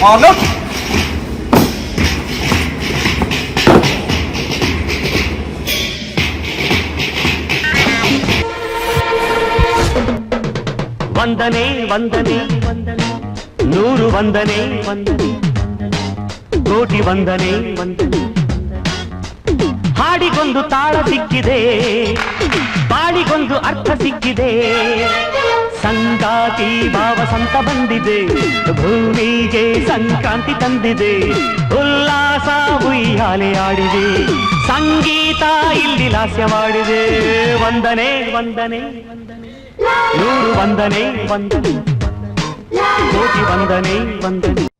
ಮಾಲಕ್ ವಂದನೆ ವಂದನೆ ವಂದನೆ ನೂರು ವಂದನೆ ವಂದನೆ ಕೋಟಿ ವಂದನೆ ವಂದನೆ ಹಾಡಿಗೊಂದು ತಾಳ ಸಿಕ್ಕಿದೆ ಬಾಳಿಗೊಂದು ಅರ್ಥ ಸಿಕ್ಕಿದೆ ಸಂಗಾತಿ ಭಾವ ಸಂತ ಬಂದಿದೆ ಭೂಮಿಗೆ ಸಂಕ್ರಾಂತಿ ತಂದಿದೆ ಉಲ್ಲಾಸ ಉಯ್ಯಾಲೆ ಆಡಿದೆ ಸಂಗೀತ ಇಲ್ಲಿ ಲಾಸ್ಯವಾಡಿದೆ ವಂದನೆ ವಂದನೆ ನೂರು ವಂದನೆ ವಂದನೆ ಕೋಟಿ ವಂದನೆ ವಂದನೆ